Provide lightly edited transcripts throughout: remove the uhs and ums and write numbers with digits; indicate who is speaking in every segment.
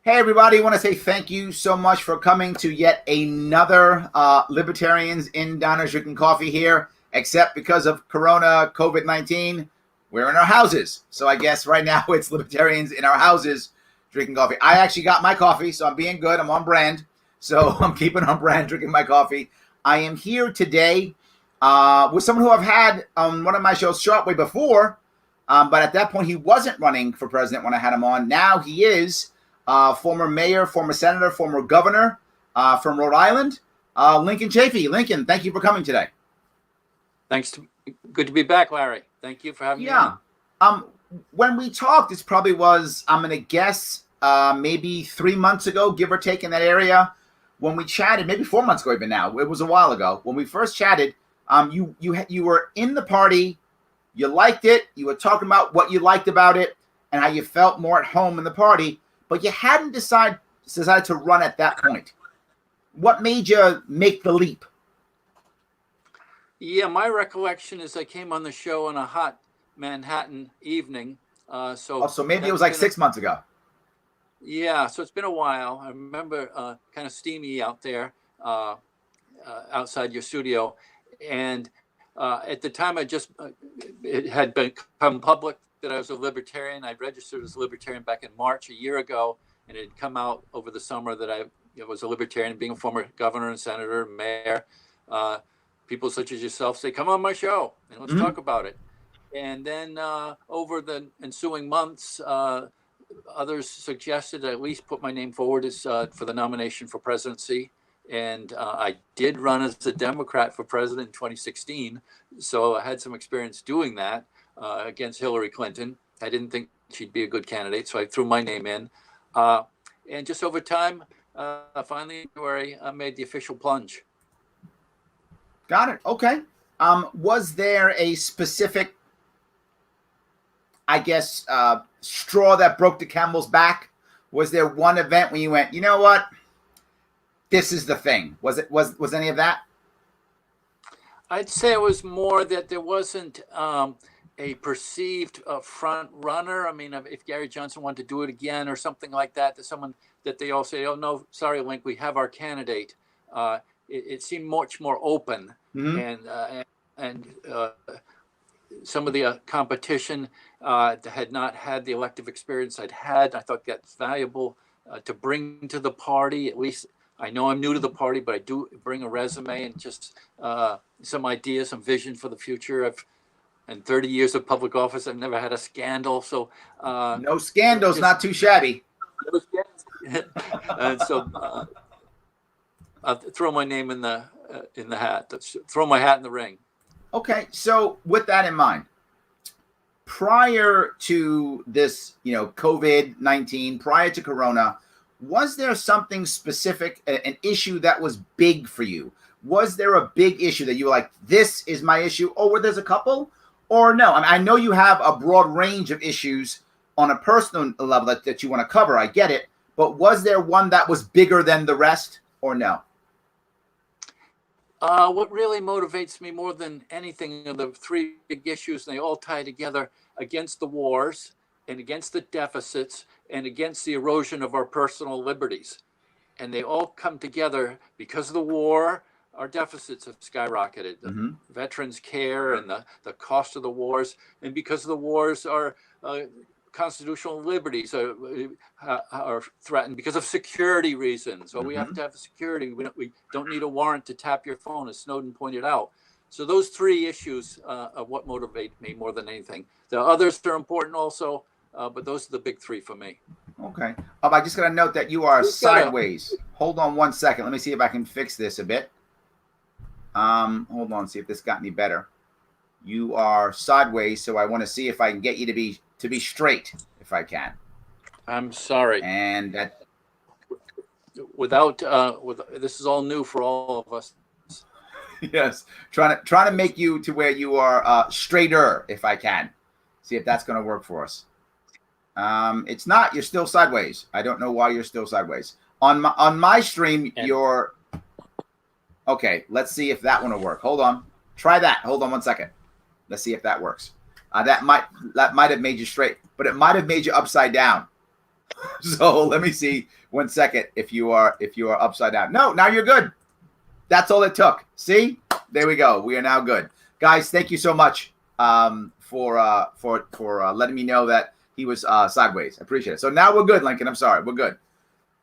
Speaker 1: Hey, everybody. I want to say thank you so much for coming to yet another Libertarians in Diners Drinking Coffee here, except because of Corona, COVID-19, we're in our houses. So I guess right now it's Libertarians in our houses drinking coffee. I actually got my coffee, so I'm being good. I'm on brand. So I'm keeping on brand, drinking my coffee. I am here today with someone who I've had on one of my shows shortly before, but at that point he wasn't running for president when I had him on. Now he is. Former mayor, former senator, former governor from Rhode Island, Lincoln Chafee. Lincoln, thank you for coming today.
Speaker 2: Good to be back, Larry. Thank you for having me
Speaker 1: on. When we talked, this probably was, I'm going to guess, maybe 3 months ago, give or take, in that area. When we chatted, maybe 4 months ago even now, it was a while ago. When we first chatted, you were in the party, you liked it, you were talking about what you liked about it and how you felt more at home in the party, but you hadn't decided to run at that point. What made you make the leap?
Speaker 2: Yeah, my recollection is I came on the show on a hot Manhattan evening. So
Speaker 1: maybe it was like 6 months ago.
Speaker 2: Yeah, so it's been a while. I remember kind of steamy out there outside your studio. And at the time, it had become public that I was a libertarian. I registered as a libertarian back in March a year ago, and it had come out over the summer that I was a libertarian, being a former governor and senator, mayor. People such as yourself say, come on my show and let's talk about it. And then over the ensuing months, others suggested I at least put my name forward as for the nomination for presidency. And I did run as a Democrat for president in 2016. So I had some experience doing that against Hillary Clinton. I didn't think she'd be a good candidate, so I threw my name in. And just over time, finally in February, I made the official plunge.
Speaker 1: Got it. Okay. Was there a specific, I guess, straw that broke the camel's back? Was there one event when you went, you know what? This is the thing. Was any of that?
Speaker 2: I'd say it was more that there wasn't a perceived front runner. I mean, if Gary Johnson wanted to do it again or something like that, that they all say, oh, no, sorry, Link, we have our candidate. It seemed much more open. And some of the competition had not had the elective experience I'd had. I thought that's valuable to bring to the party. At least I know I'm new to the party, but I do bring a resume and just some ideas, some vision for the future. In 30 years of public office, I've never had a scandal. So
Speaker 1: no scandals, not too shabby.
Speaker 2: No scandals. And so I'll throw my name in the hat. Throw my hat in the ring.
Speaker 1: Okay, so with that in mind, prior to this, COVID-19, prior to Corona, was there something specific, an issue that was big for you? Was there a big issue that you were like, this is my issue? Or were there a couple? Or no? I mean, I know you have a broad range of issues on a personal level that you want to cover. I get it. But was there one that was bigger than the rest or no?
Speaker 2: What really motivates me more than anything are the three big issues, and they all tie together: against the wars and against the deficits and against the erosion of our personal liberties. And they all come together because of the war. Our deficits have skyrocketed, the veterans care and the cost of the wars. And because of the wars, our constitutional liberties are threatened because of security reasons. Or we have to have security. We don't need a warrant to tap your phone, as Snowden pointed out. So those three issues are what motivate me more than anything. The others are important also, but those are the big three for me.
Speaker 1: Okay. I just got to note that you are sideways. Hold on 1 second. Let me see if I can fix this a bit. Hold on, see if this got any better. You are sideways, so I want to see if I can get you to be straight, if I can.
Speaker 2: I'm sorry.
Speaker 1: And that
Speaker 2: this is all new for all of us.
Speaker 1: Yes, trying to make you to where you are straighter, if I can. See if that's going to work for us. It's not. You're still sideways. I don't know why you're still sideways. On my stream, you're okay. Let's see if that one will work. Hold on. Try that. Hold on 1 second. Let's see if that works. That might have made you straight, but it might have made you upside down. So let me see 1 second if you are upside down. No, now you're good. That's all it took. See, there we go. We are now good, guys. Thank you so much for letting me know that he was sideways. I appreciate it. So now we're good, Lincoln. I'm sorry, we're good.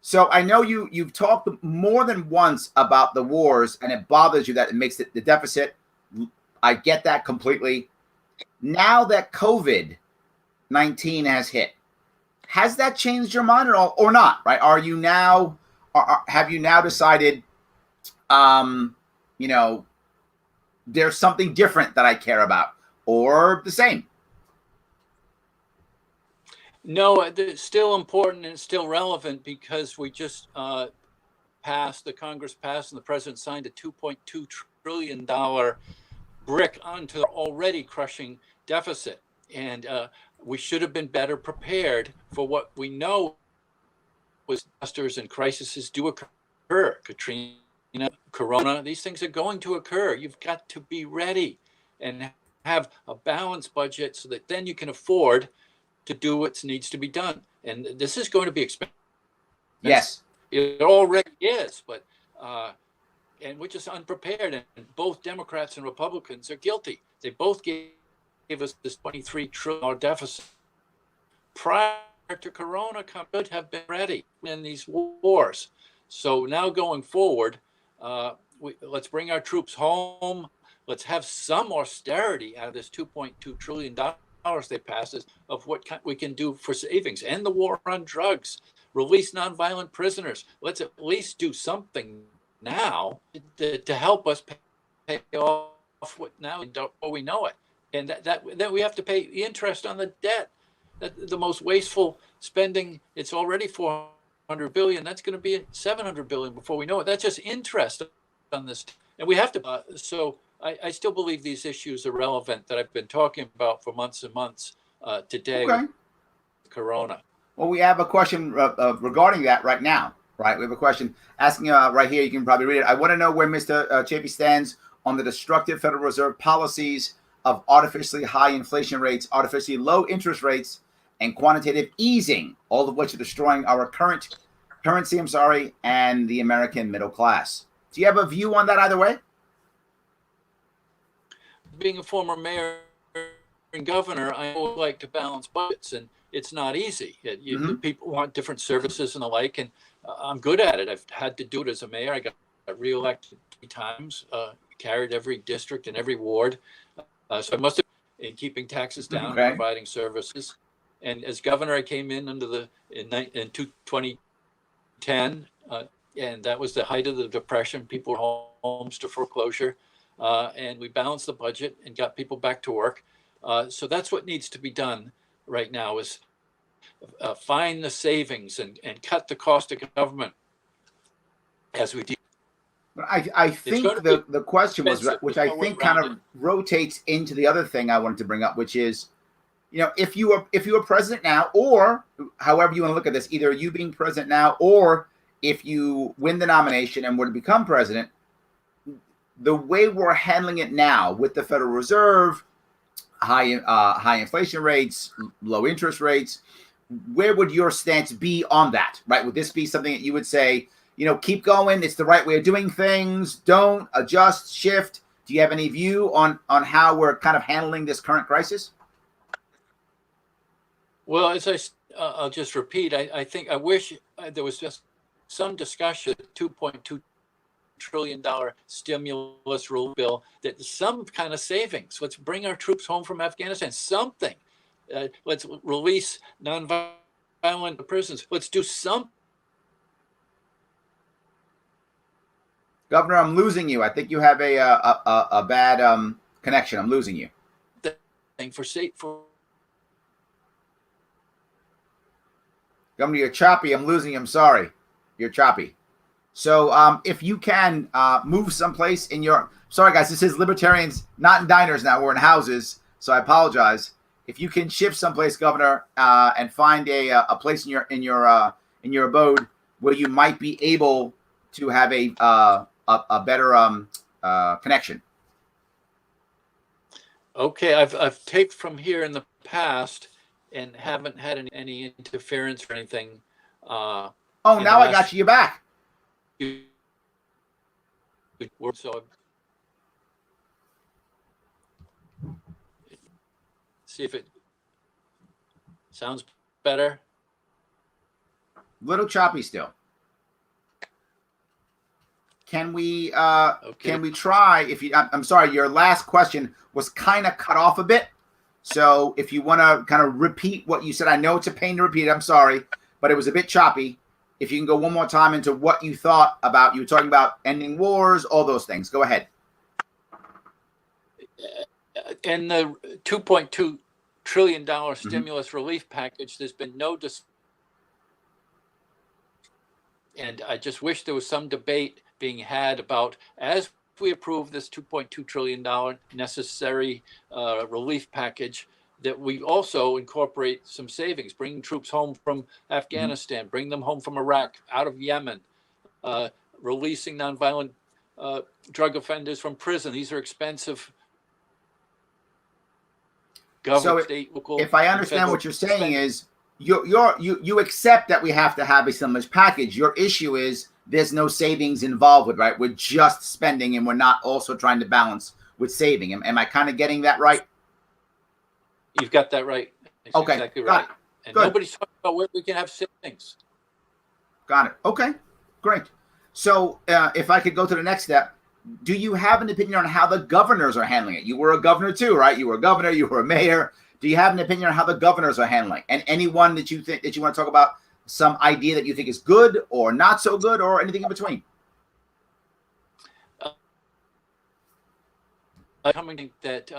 Speaker 1: So I know you've talked more than once about the wars, and it bothers you that it makes the deficit. I get that completely. Now that COVID-19 has hit, has that changed your mind at all, or not? Right? Are you now? Have you now decided? You know, there's something different that I care about, or the same?
Speaker 2: No, it's still important and still relevant because we just the Congress passed and the president signed a $2.2 trillion brick onto the already crushing deficit. And we should have been better prepared for what we know was disasters and crises do occur. Katrina, Corona, these things are going to occur. You've got to be ready and have a balanced budget so that then you can afford to do what needs to be done. And this is going to be expensive.
Speaker 1: Yes.
Speaker 2: It already is, but and we're just unprepared. And both Democrats and Republicans are guilty. They both gave us this $23 trillion deficit. Prior to Corona, could have been ready in these wars. So now going forward, let's bring our troops home. Let's have some austerity out of this $2.2 trillion they passed of what we can do for savings. End the war on drugs. Release nonviolent prisoners. Let's at least do something now to help us pay off what now before we know it. And that we have to pay interest on the debt. The most wasteful spending, it's already $400 billion. That's going to be $700 billion before we know it. That's just interest on this. And we have to, so I still believe these issues are relevant that I've been talking about for months and months today with Corona.
Speaker 1: Well, we have a question regarding that right now, right? We have a question asking right here. You can probably read it. I want to know where Mr. Chafee stands on the destructive Federal Reserve policies of artificially high inflation rates, artificially low interest rates, and quantitative easing, all of which are destroying our current currency, and the American middle class. Do you have a view on that either way?
Speaker 2: Being a former mayor and governor, I would like to balance budgets, and it's not easy. The people want different services and the like, and I'm good at it. I've had to do it as a mayor. I got reelected 3 times, carried every district and every ward. So I must have in keeping taxes down, providing services. And as governor, I came in in 2010, and that was the height of the Depression. People were homes to foreclosure, and we balanced the budget and got people back to work. So that's what needs to be done right now is find the savings and cut the cost of government as we do.
Speaker 1: I think the question was, which I think kind of rotates into the other thing I wanted to bring up, which is, if you are president now, or however you want to look at this, either you being president now, or if you win the nomination and were to become president, the way we're handling it now with the Federal Reserve, high inflation rates, low interest rates, where would your stance be on that? Right? Would this be something that you would say, keep going, it's the right way of doing things, don't adjust, shift? Do you have any view on how we're kind of handling this current crisis?
Speaker 2: Well, as I'll just repeat, I think I wish there was just some discussion, $2.2 trillion stimulus rule bill, that some kind of savings. Let's bring our troops home from Afghanistan, something. Let's release nonviolent prisons. Let's do something.
Speaker 1: Governor, I'm losing you. I think you have a bad connection. I'm losing you.
Speaker 2: For
Speaker 1: Governor, you're choppy. I'm losing you. I'm sorry. You're choppy. So if you can move someplace in your... Sorry, guys. This is Libertarians, not in diners now. We're in houses. So I apologize. If you can shift someplace, Governor, and find a place in your abode where you might be able to have a better connection.
Speaker 2: Okay, I've taped from here in the past, and haven't had any interference or anything.
Speaker 1: Oh,
Speaker 2: in
Speaker 1: now
Speaker 2: the
Speaker 1: I got
Speaker 2: last
Speaker 1: you. You're back.
Speaker 2: so see if it sounds better.
Speaker 1: Little choppy still. Can we try, if you, I'm sorry, your last question was kind of cut off a bit. So if you want to kind of repeat what you said, I know it's a pain to repeat, I'm sorry, but it was a bit choppy. If you can go one more time into what you thought about, you were talking about ending wars, all those things. Go ahead.
Speaker 2: In the $2.2 trillion stimulus relief package, there's been no and I just wish there was some debate being had about, as we approve this $2.2 trillion necessary relief package, that we also incorporate some savings, bring troops home from Afghanistan, bring them home from Iraq, out of Yemen, releasing nonviolent drug offenders from prison. These are expensive government, state, local.
Speaker 1: If I understand what you're saying is, you accept that we have to have a stimulus package. Your issue is there's no savings involved with, right? We're just spending and we're not also trying to balance with saving. Am I kind of getting that right?
Speaker 2: You've got that right. It's
Speaker 1: okay,
Speaker 2: exactly right. And
Speaker 1: good.
Speaker 2: Nobody's talking about where we can have savings.
Speaker 1: Got it. Okay, great. So if I could go to the next step, do you have an opinion on how the governors are handling it? You were a governor too, right? You were a governor, you were a mayor. Do you have an opinion on how the governors are handling? And anyone that you think that you want to talk about, some idea that you think is good or not so good or anything in between?
Speaker 2: Coming that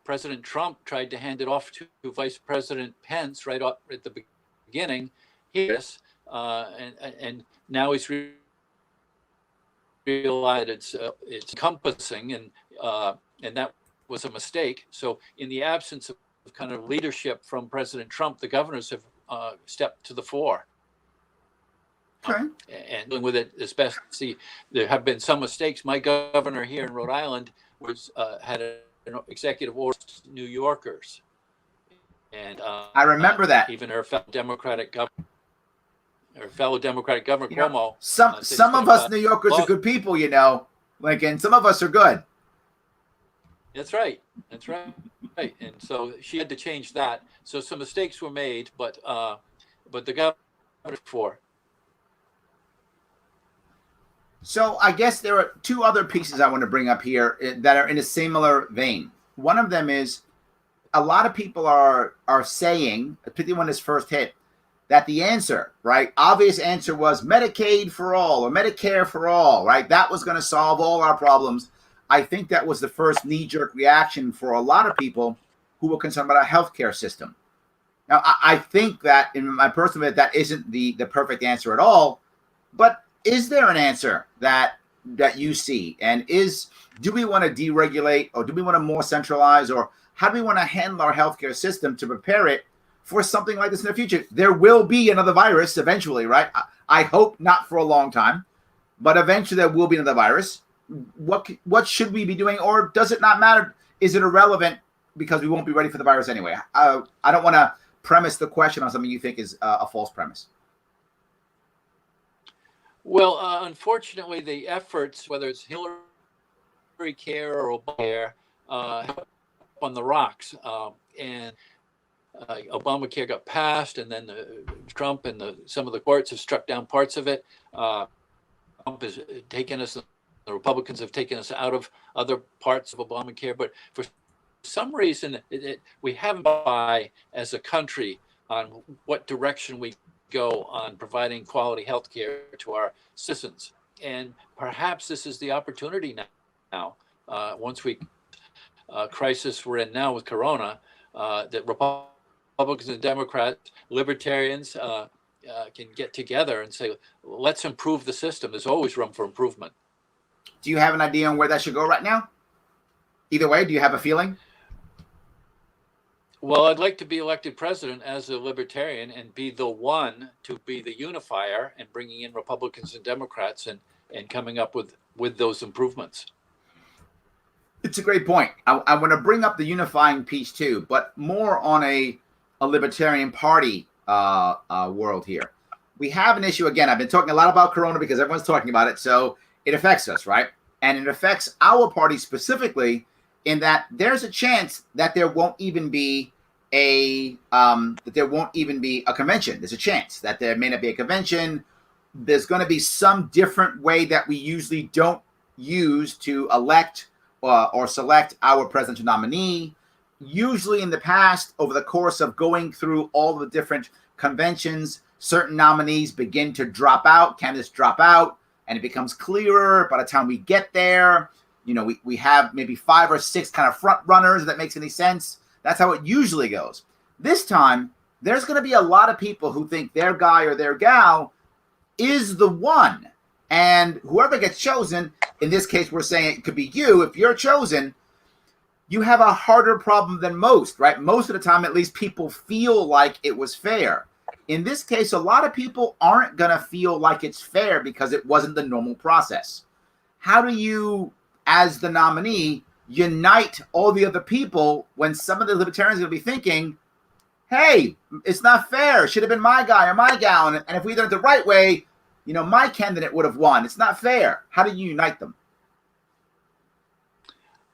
Speaker 2: President Trump tried to hand it off to Vice President Pence right off at the beginning. And now he's realized it's encompassing, and that was a mistake. So in the absence of kind of leadership from President Trump, the governors have stepped to the fore.
Speaker 1: Okay.
Speaker 2: And dealing with it as best. See, there have been some mistakes. My governor here in Rhode Island had an executive order to New Yorkers, and
Speaker 1: I remember that
Speaker 2: even her fellow Democratic governor, Cuomo.
Speaker 1: Some of us New Yorkers are good people, and some of us are good.
Speaker 2: That's right. Right. And so she had to change that. So some mistakes were made, but the governor for.
Speaker 1: So I guess there are two other pieces I want to bring up here that are in a similar vein. One of them is a lot of people are saying, particularly when this first hit, that the answer, right, obvious answer was Medicaid for all or Medicare for all, right? That was going to solve all our problems. I think that was the first knee-jerk reaction for a lot of people who were concerned about our healthcare system. Now, I think that, in my personal opinion, that isn't the perfect answer at all, but is there an answer that you see? And do we want to deregulate, or do we want to more centralize, or how do we want to handle our healthcare system to prepare it for something like this in the future? There will be another virus eventually, right? I hope not for a long time, but eventually there will be another virus. What should we be doing, or does it not matter? Is it irrelevant because we won't be ready for the virus anyway? I don't want to premise the question on something you think is a false premise.
Speaker 2: Well, unfortunately, the efforts, whether it's Hillary Care or Obamacare, on the rocks, and Obamacare got passed, and then Trump and some of the courts have struck down parts of it. Trump has taken us, the Republicans have taken us out of other parts of Obamacare, but for some reason, we haven't buy as a country on what direction we go on providing quality health care to our citizens. And perhaps this is the opportunity now, once we crisis we're in now with Corona, that Republicans and Democrats, libertarians can get together and say, let's improve the system. There's always room for improvement.
Speaker 1: Do you have an idea on where that should go right now? Either way, do you have a feeling?
Speaker 2: Well, I'd like to be elected president as a libertarian and be the one to be the unifier and bringing in Republicans and Democrats and coming up with those improvements.
Speaker 1: It's a great point. I want to bring up the unifying piece too, but more on a a Libertarian Party world here. We have an issue again. I've been talking a lot about Corona because everyone's talking about it, so it affects us, right? And it affects our party specifically in that there's a chance that there won't even be a convention. There's a chance that there may not be a convention. There's going to be some different way that we usually don't use to elect or select our presidential nominee. Usually in the past, over the course of going through all the different conventions, certain nominees begin to drop out, candidates drop out, and it becomes clearer by the time we get there. You know, we have maybe 5 or 6 kind of front runners, if that makes any sense. That's how it usually goes. This time, there's going to be a lot of people who think their guy or their gal is the one. And whoever gets chosen, in this case, we're saying it could be you. If you're chosen, you have a harder problem than most, right? Most of the time, at least, people feel like it was fair. In this case, a lot of people aren't going to feel like it's fair because it wasn't the normal process. How do you, as the nominee, unite all the other people when some of the libertarians are going to be thinking, hey, it's not fair. It should have been my guy or my gal. And if we did it the right way, you know, my candidate would have won. It's not fair. How do you unite them?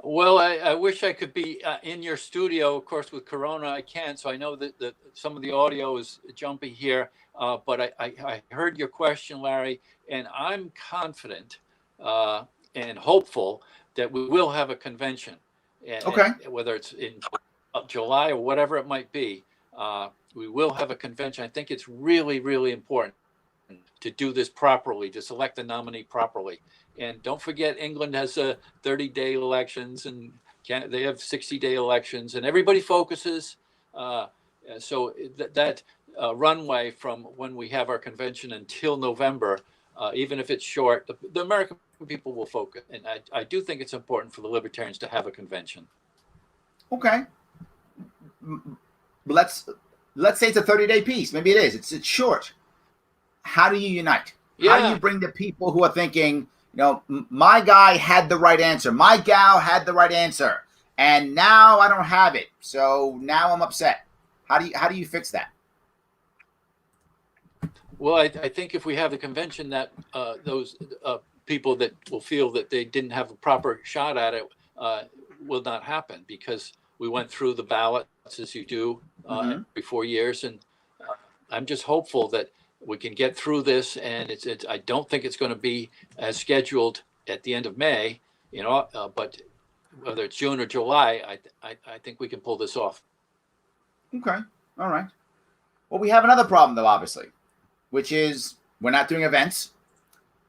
Speaker 2: Well, I wish I could be in your studio. Of course, with Corona, I can't. So I know that some of the audio is jumpy here. But I heard your question, Larry, and I'm confident and hopeful that we will have a convention.
Speaker 1: Okay.
Speaker 2: And whether it's in July or whatever it might be, we will have a convention. I think it's really, really important to do this properly, to select the nominee properly. And don't forget, England has 30-day elections, and they have 60-day elections, and everybody focuses. So that runway from when we have our convention until November, even if it's short, the American people will focus. And I do think it's important for the libertarians to have a convention.
Speaker 1: Okay. Let's say it's a 30-day piece. Maybe it is. It's short. How do you unite?
Speaker 2: Yeah.
Speaker 1: How do you bring the people who are thinking, you know, my guy had the right answer, my gal had the right answer, and now I don't have it, so now I'm upset. How do you fix that?
Speaker 2: Well, I think if we have the convention, that those people that will feel that they didn't have a proper shot at it will not happen, because we went through the ballots as you do every 4 years, and I'm just hopeful that we can get through this, and I don't think it's going to be as scheduled at the end of May, you know, but whether it's June or July, I think we can pull this off.
Speaker 1: Okay. All right. Well, we have another problem, though, obviously, which is we're not doing events.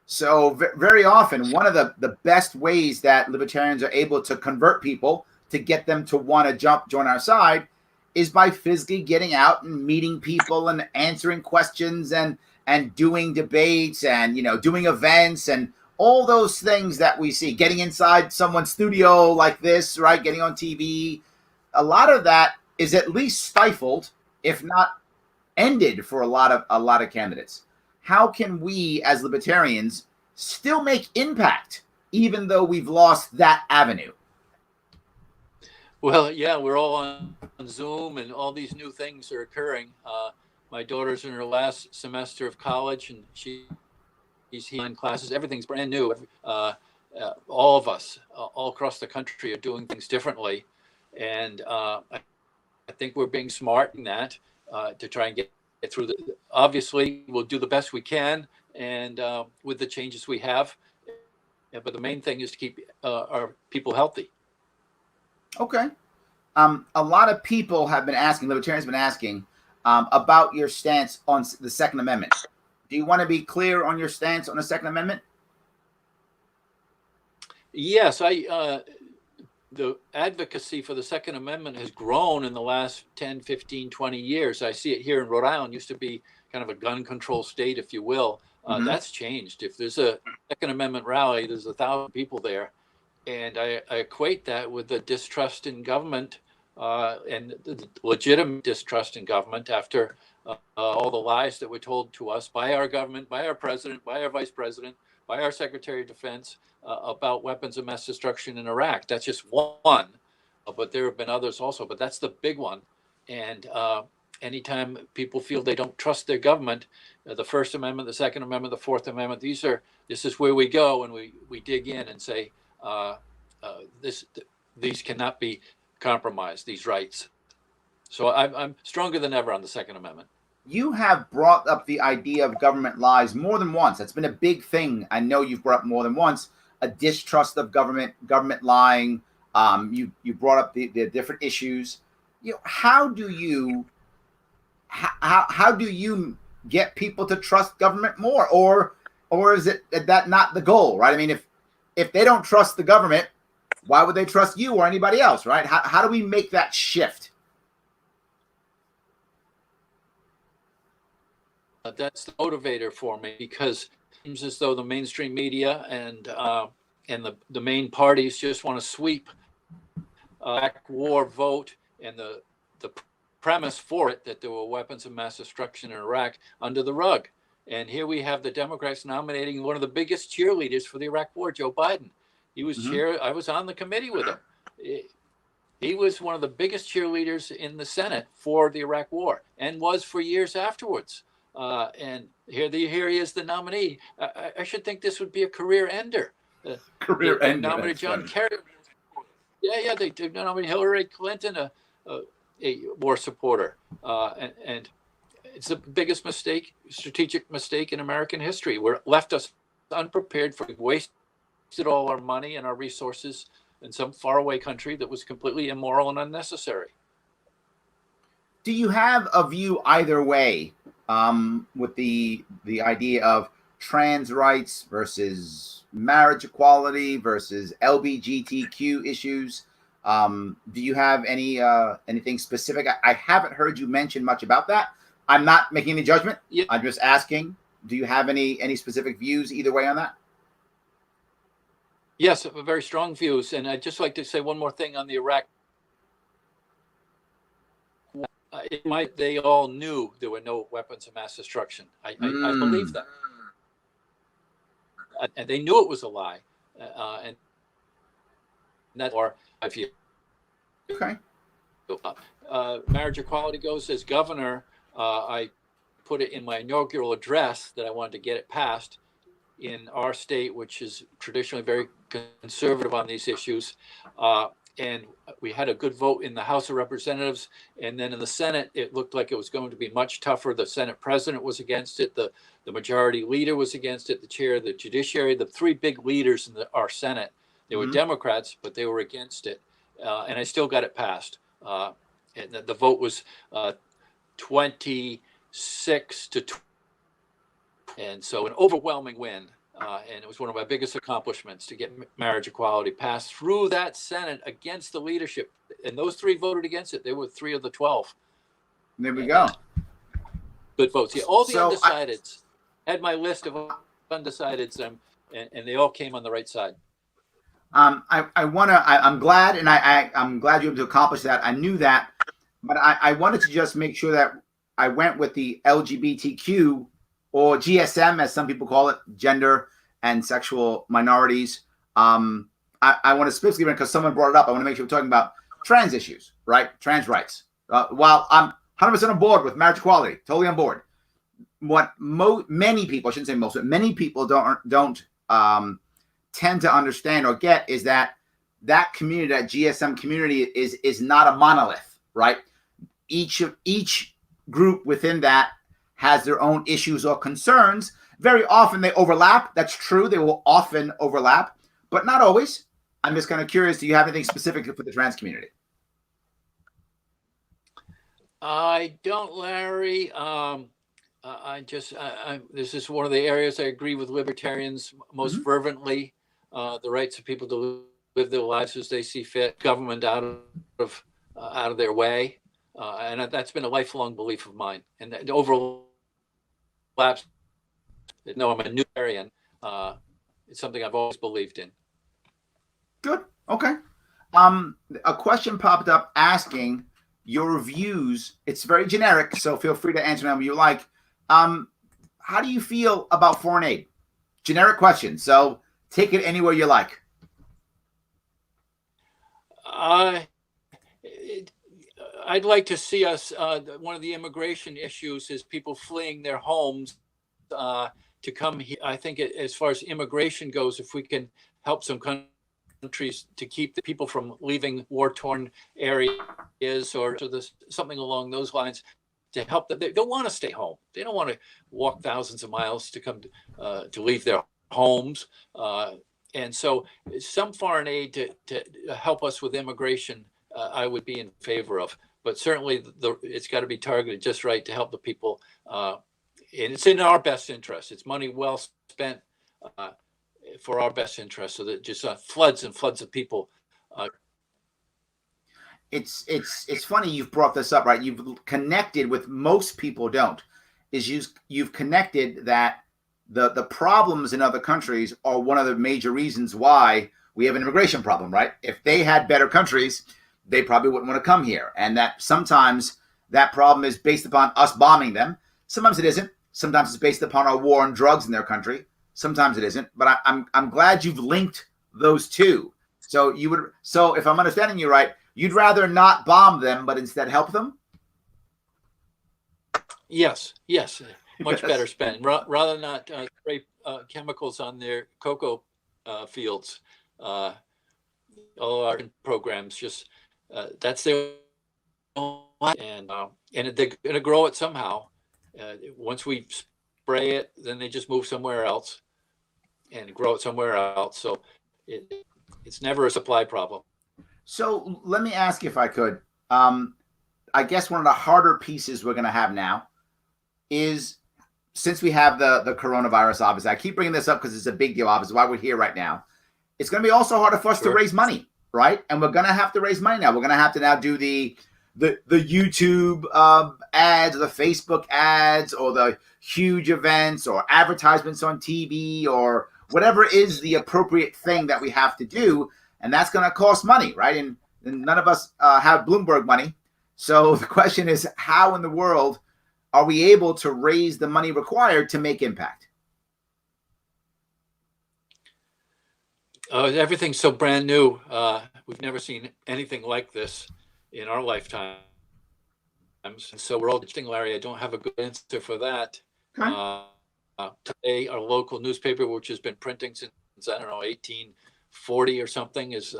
Speaker 1: So very often, one of the best ways that libertarians are able to convert people to get them to want to join our side is by physically getting out and meeting people and answering questions and doing debates and, you know, doing events and all those things that we see, getting inside someone's studio like this, right? Getting on TV. A lot of that is at least stifled, if not ended, for a lot of candidates. How can we as libertarians still make impact even though we've lost that avenue?
Speaker 2: Well, yeah, we're all on Zoom, and all these new things are occurring. My daughter's in her last semester of college, and she's in classes. Everything's brand new. All of us, all across the country, are doing things differently, and I think we're being smart in that to try and get through. Obviously, we'll do the best we can, and with the changes we have. But the main thing is to keep our people healthy.
Speaker 1: Okay. A lot of people have been asking, libertarians have been asking about your stance on the Second Amendment. Do you want to be clear on your stance on the Second Amendment?
Speaker 2: Yes, the advocacy for the Second Amendment has grown in the last 10, 15, 20 years. I see it here in Rhode Island. It used to be kind of a gun control state, if you will. That's changed. If there's a Second Amendment rally, there's 1,000 people there. And I equate that with the distrust in government and the legitimate distrust in government after all the lies that were told to us by our government, by our president, by our vice president, by our Secretary of Defense about weapons of mass destruction in Iraq. That's just one, but there have been others also, but that's the big one. And anytime people feel they don't trust their government, the First Amendment, the Second Amendment, the Fourth Amendment, this is where we go and we dig in and say, these cannot be compromised, these rights. So I'm stronger than ever on the Second Amendment.
Speaker 1: You have brought up the idea of government lies more than once. That's been a big thing. I know you've brought up more than once a distrust of government lying. You brought up the different issues. How do you get people to trust government more, or is it that not the goal, right? I mean, if they don't trust the government, why would they trust you or anybody else, right? How do we make that shift?
Speaker 2: That's the motivator for me, because it seems as though the mainstream media and the main parties just want to sweep Iraq war vote and the premise for it, that there were weapons of mass destruction in Iraq, under the rug. And here we have the Democrats nominating one of the biggest cheerleaders for the Iraq war, Joe Biden. He was I was on the committee with him. He was one of the biggest cheerleaders in the Senate for the Iraq war, and was for years afterwards. And here he is, the nominee. I should think this would be a career ender.
Speaker 1: Career ender.
Speaker 2: Nominated John Kerry. Yeah. They nominated Hillary Clinton, a war supporter, and it's the biggest mistake, strategic mistake in American history. We're left us unprepared for. We wasted all our money and our resources in some faraway country that was completely immoral and unnecessary.
Speaker 1: Do you have a view either way, with the idea of trans rights versus marriage equality versus LGBTQ issues? Do you have anything specific? I haven't heard you mention much about that. I'm not making any judgment.
Speaker 2: Yeah.
Speaker 1: I'm just asking, do you have any specific views either way on that?
Speaker 2: Yes, very strong views. And I'd just like to say one more thing on the Iraq. They all knew there were no weapons of mass destruction. I believe that. And they knew it was a lie. And that's or I feel.
Speaker 1: Okay.
Speaker 2: Marriage equality goes, as governor, I put it in my inaugural address that I wanted to get it passed in our state, which is traditionally very conservative on these issues. And we had a good vote in the House of Representatives. And then in the Senate, it looked like it was going to be much tougher. The Senate president was against it. The majority leader was against it. The chair of the judiciary, the three big leaders in our Senate, they were Democrats, but they were against it. And I still got it passed. And the vote was 26 to 20. And so an overwhelming win. And it was one of my biggest accomplishments to get marriage equality passed through that Senate against the leadership. And those three voted against it. They were 3 of the 12.
Speaker 1: There we go.
Speaker 2: Good votes. Yeah, all the undecideds. I had my list of undecideds, and they all came on the right side.
Speaker 1: I'm glad, and I'm glad you were able to accomplish that. I knew that, but I wanted to just make sure that I went with the LGBTQ, or GSM, as some people call it, gender and sexual minorities. I want to specifically, because someone brought it up, I want to make sure we're talking about trans issues, right? Trans rights. While I'm 100% on board with marriage equality, totally on board. What many people, I shouldn't say most, but many people don't tend to understand or get is that community, that GSM community, is not a monolith, right? Each group within that has their own issues or concerns. Very often they overlap. That's true. They will often overlap, but not always. I'm just kind of curious, do you have anything specific for the trans community?
Speaker 2: I don't, Larry. This is one of the areas I agree with libertarians most fervently. The rights of people to live their lives as they see fit, government out of their way. And that's been a lifelong belief of mine. And it overlaps. No, I'm a Newtarian. It's something I've always believed in.
Speaker 1: Good. Okay. A question popped up asking your views. It's very generic, so feel free to answer whatever you like. How do you feel about foreign aid? Generic question, so take it anywhere you like.
Speaker 2: I'd like to see us, one of the immigration issues is people fleeing their homes to come here. I think as far as immigration goes, if we can help some countries to keep the people from leaving war-torn areas or something along those lines, to help them. They don't want to stay home. They don't want to walk thousands of miles to come to leave their homes. And so some foreign aid to help us with immigration, I would be in favor of. But certainly it's got to be targeted just right to help the people. And it's in our best interest. It's money well spent for our best interest, so that just floods and floods of people.
Speaker 1: It's funny you've brought this up, right? You've connected with most people don't. You've connected that the problems in other countries are one of the major reasons why we have an immigration problem, right? If they had better countries, they probably wouldn't want to come here. And that sometimes that problem is based upon us bombing them. Sometimes it isn't. Sometimes it's based upon our war on drugs in their country. Sometimes it isn't. But I'm glad you've linked those two. So if I'm understanding you right, you'd rather not bomb them, but instead help them?
Speaker 2: Yes. Much better spend. Rather not spray chemicals on their cocoa fields. All our programs, just that's their own life. And they're going to grow it somehow. Once we spray it, then they just move somewhere else and grow it somewhere else. So it's never a supply problem.
Speaker 1: So let me ask you if I could. I guess one of the harder pieces we're going to have now is, since we have the coronavirus, obviously, I keep bringing this up because it's a big deal, obviously, why we're here right now. It's going to be also harder for us to raise money, right? And we're going to have to raise money now. We're going to have to now do the YouTube ads, or the Facebook ads, or the huge events, or advertisements on TV, or whatever is the appropriate thing that we have to do. And that's going to cost money, right? And none of us have Bloomberg money. So the question is, how in the world are we able to raise the money required to make impact?
Speaker 2: Everything's so brand new. We've never seen anything like this in our lifetime. And so we're all interesting, Larry. I don't have a good answer for that. Okay. Today, our local newspaper, which has been printing since, I don't know, 1840 or something, is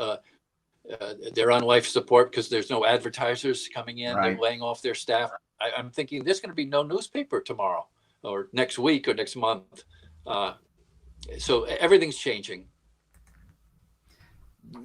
Speaker 2: they're on life support because there's no advertisers coming in. Right. They're laying off their staff. I'm thinking there's going to be no newspaper tomorrow or next week or next month. So everything's changing.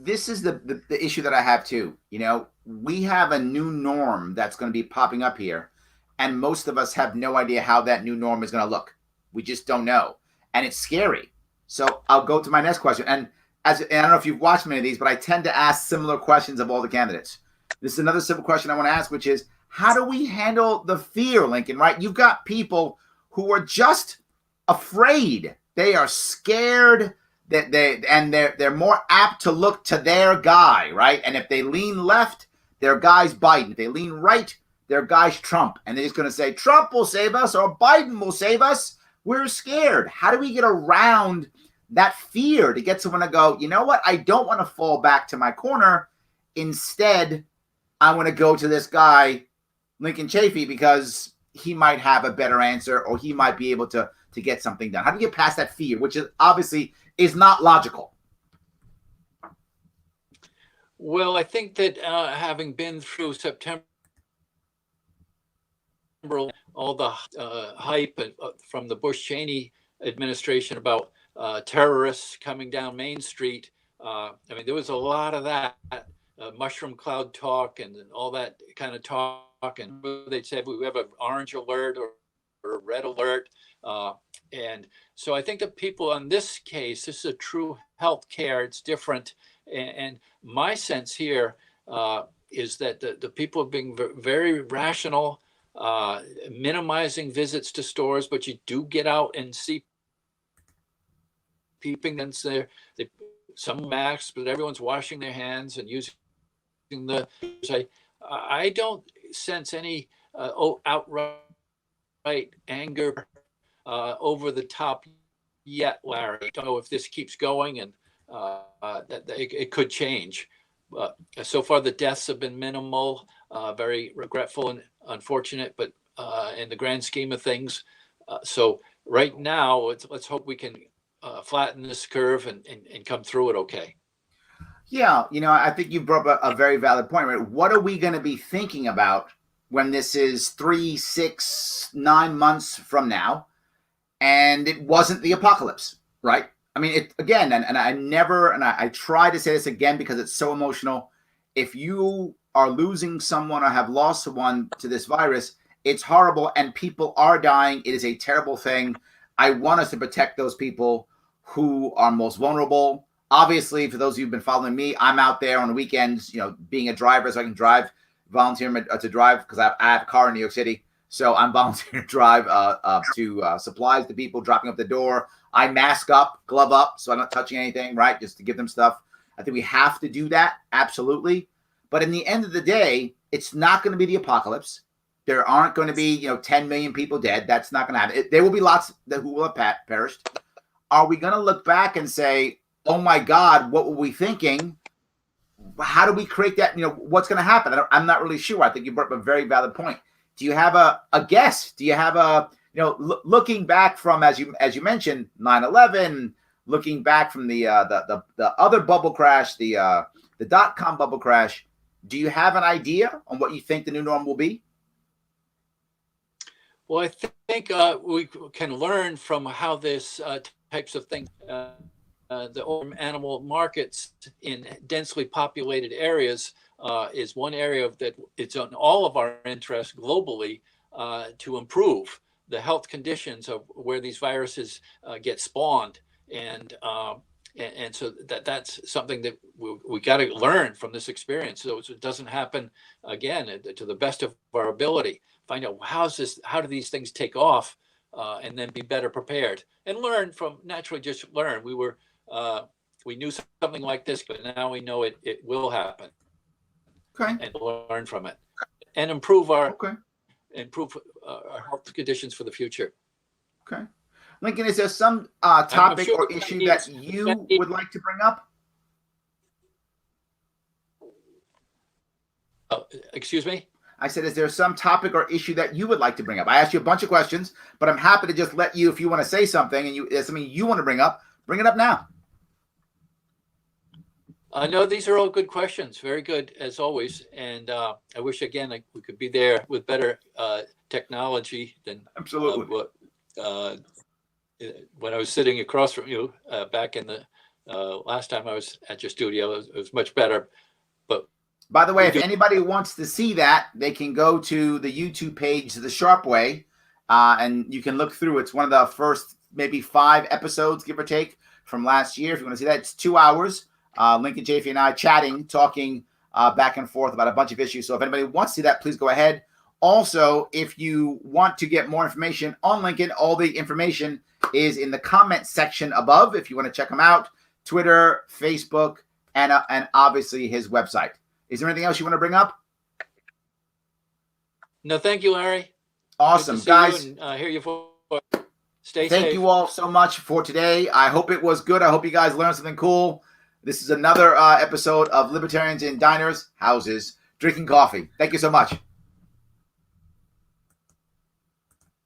Speaker 1: This is the issue that I have too. You know, we have a new norm that's going to be popping up here, and most of us have no idea how that new norm is going to look. We just don't know, and it's scary. So I'll go to my next question. And I don't know if you've watched many of these, but I tend to ask similar questions of all the candidates. This is another simple question I want to ask, which is, how do we handle the fear, Lincoln, right? You've got people who are just afraid. They are scared that they're more apt to look to their guy, right? And if they lean left, their guy's Biden. If they lean right, their guy's Trump. And they're just going to say, Trump will save us or Biden will save us. We're scared. How do we get around that fear to get someone to go, you know what? I don't want to fall back to my corner. Instead, I want to go to this guy, Lincoln Chafee, because he might have a better answer, or he might be able to get something done. How do you get past that fear, which is obviously is not logical?
Speaker 2: Well, I think that having been through September, all the hype from the Bush-Cheney administration about terrorists coming down Main Street, I mean, there was a lot of that mushroom cloud talk and all that kind of talk. And they'd say we have an orange alert or a red alert. And so I think that people on this case, this is a true health care. It's different. And my sense here is that the people are being very rational, minimizing visits to stores, but you do get out and see peeping and some masks, but everyone's washing their hands and using the. I don't sense any outright anger over the top yet, Larry. I don't know if this keeps going and that it could change. So far, the deaths have been minimal, very regretful and unfortunate, but in the grand scheme of things. So right now, let's hope we can flatten this curve and come through it okay.
Speaker 1: Yeah, I think you brought up a very valid point, right? What are we going to be thinking about when this is 3, 6, 9 months from now, and it wasn't the apocalypse, right? I mean, it again, and I try to say this again because it's so emotional. If you are losing someone or have lost someone to this virus, it's horrible, and people are dying. It is a terrible thing. I want us to protect those people who are most vulnerable. Obviously, for those of you who've been following me, I'm out there on the weekends, being a driver so I can drive, volunteering to drive because I have a car in New York City. So I'm volunteering to drive to supplies to people, dropping up the door. I mask up, glove up, so I'm not touching anything, right? Just to give them stuff. I think we have to do that, absolutely. But in the end of the day, it's not going to be the apocalypse. There aren't going to be, 10 million people dead. That's not going to happen. There will be lots who will have perished. Are we going to look back and say, oh my God, what were we thinking? How do we create that? What's going to happen? I'm not really sure. I think you brought up a very valid point. Do you have a guess? Do you have looking back from, as you mentioned, 9/11, looking back from the other bubble crash, the .com bubble crash, do you have an idea on what you think the new norm will be?
Speaker 2: Well, I think we can learn from how this types of things, the animal markets in densely populated areas is one area that it's on all of our interest globally to improve the health conditions of where these viruses get spawned. And so that's something that we got to learn from this experience so it doesn't happen again to the best of our ability. Find out how do these things take off and then be better prepared and learn from just learn. We knew something like this, but now we know it will happen.
Speaker 1: Okay.
Speaker 2: And learn from it and improve our health conditions for the future.
Speaker 1: Okay. Lincoln, is there some topic or issue that you would like to bring up?
Speaker 2: Excuse me?
Speaker 1: I said, is there some topic or issue that you would like to bring up? I asked you a bunch of questions, but I'm happy to just let you, if you want to say something and there's something you want to bring it up now.
Speaker 2: No, these are all good questions. Very good, as always. And I wish, again, we could be there with better technology than
Speaker 1: absolutely
Speaker 2: when I was sitting across from you back in the last time I was at your studio. It was much better. But
Speaker 1: by the way, if anybody wants to see that, they can go to the YouTube page, The Sharp Way, and you can look through. It's one of the first maybe 5 episodes, give or take, from last year. If you want to see that, it's 2 hours. Lincoln, Chafee, and I chatting, talking back and forth about a bunch of issues. So if anybody wants to see that, please go ahead. Also, if you want to get more information on Lincoln, all the information is in the comment section above. If you want to check him out, Twitter, Facebook, and obviously his website. Is there anything else you want to bring up?
Speaker 2: No, thank you, Larry.
Speaker 1: Awesome, guys.
Speaker 2: Hear you for. Stay safe.
Speaker 1: Thank you all so much for today. I hope it was good. I hope you guys learned something cool. This is another episode of Libertarians in Diners, Houses, Drinking Coffee. Thank you so much.